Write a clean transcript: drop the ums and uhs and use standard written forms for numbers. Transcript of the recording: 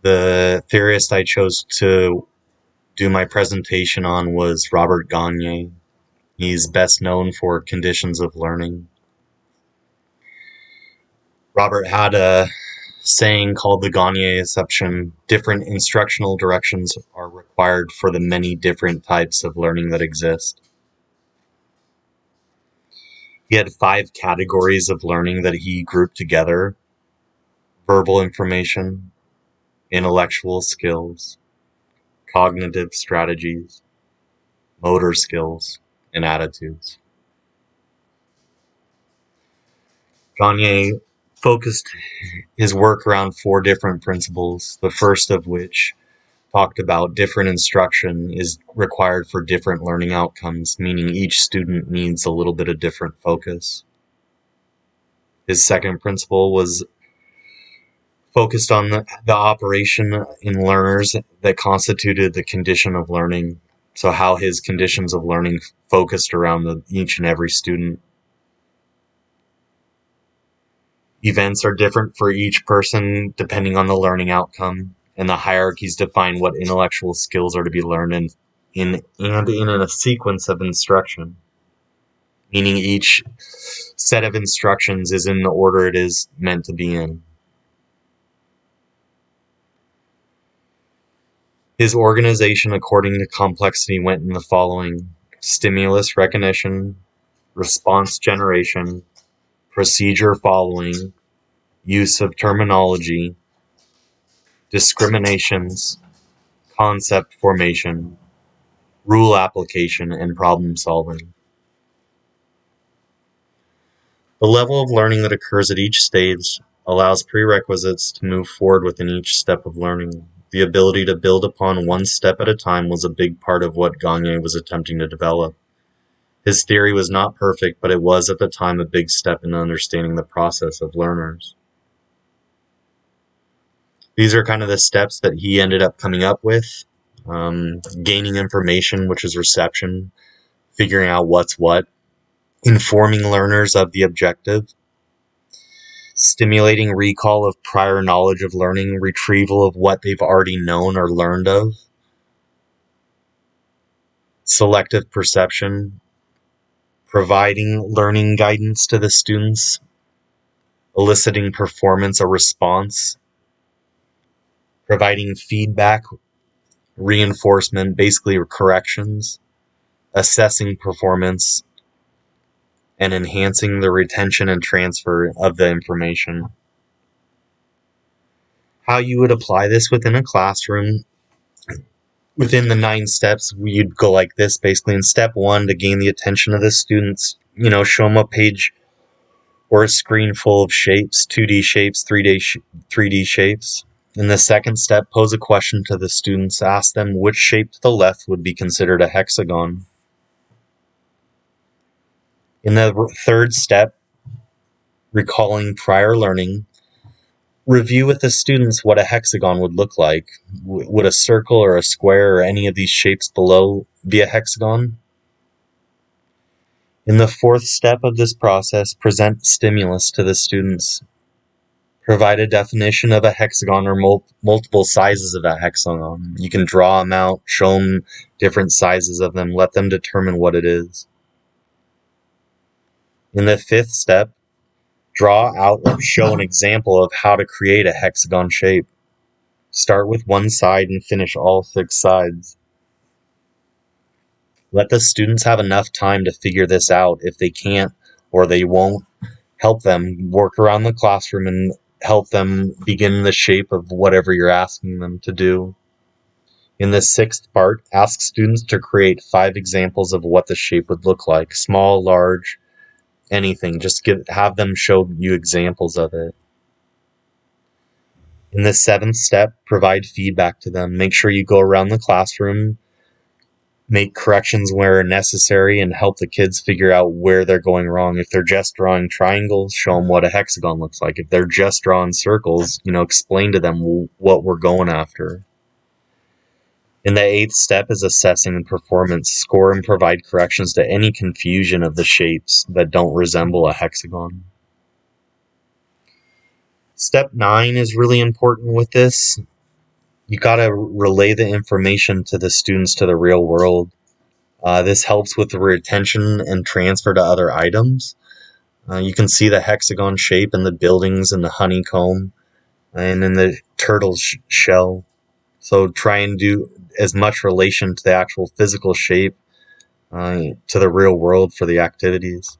The theorist I chose to do my presentation on was Robert Gagne. He's best known for conditions of learning. Robert had a saying called the Gagne exception: different instructional directions are required for the many different types of learning that exist. He had 5 categories of learning that he grouped together: verbal information, intellectual skills, cognitive strategies, motor skills, and attitudes. Gagne focused his work around 4 different principles, the first of which talked about different instruction is required for different learning outcomes, meaning each student needs a little bit of different focus. His second principle was focused on the operation in learners that constituted the condition of learning. So how his conditions of learning focused around each and every student. Events are different for each person depending on the learning outcome, and the hierarchies define what intellectual skills are to be learned in a sequence of instruction, meaning each set of instructions is in the order it is meant to be in. His organization according to complexity went in the following: stimulus recognition, response generation, procedure following, use of terminology, discriminations, concept formation, rule application, and problem solving. The level of learning that occurs at each stage allows prerequisites to move forward within each step of learning. The ability to build upon one step at a time was a big part of what Gagne was attempting to develop. His theory was not perfect, but it was at the time a big step in understanding the process of learners. These are kind of the steps that he ended up coming up with. Gaining information, which is reception, figuring out what's what, informing learners of the objective, stimulating recall of prior knowledge of learning, retrieval of what they've already known or learned of, selective perception, providing learning guidance to the students, eliciting performance or response, providing feedback, reinforcement, basically corrections, assessing performance, and enhancing the retention and transfer of the information. How you would apply this within a classroom: within the 9 steps, you'd go like this basically. In step 1, to gain the attention of the students, show them a page or a screen full of shapes, 2D shapes, 3D shapes. In the second step, pose a question to the students. Ask them which shape to the left would be considered a hexagon. In the third step, recalling prior learning, review with the students what a hexagon would look like. Would a circle or a square or any of these shapes below be a hexagon? In the fourth step of this process, present stimulus to the students. Provide a definition of a hexagon or multiple sizes of a hexagon. You can draw them out, show them different sizes of them, let them determine what it is. In the fifth step, draw out or show an example of how to create a hexagon shape. Start with one side and finish all 6 sides. Let the students have enough time to figure this out. If they can't or they won't, help them work around the classroom and help them begin the shape of whatever you're asking them to do. In the 6th part, ask students to create 5 examples of what the shape would look like: small, large, anything. Just have them show you examples of it. In the 7th step, provide feedback to them. Make sure you go around the classroom, make corrections where necessary, and help the kids figure out where they're going wrong. If they're just drawing triangles, show them what a hexagon looks like. If they're just drawing circles, explain to them what we're going after. In the 8th step is assessing performance. Score and provide corrections to any confusion of the shapes that don't resemble a hexagon. Step 9 is really important with this. You gotta relay the information to the students to the real world. This helps with the retention and transfer to other items. You can see the hexagon shape in the buildings and the honeycomb and in the turtle shell. So try and do as much relation to the actual physical shape to the real world for the activities.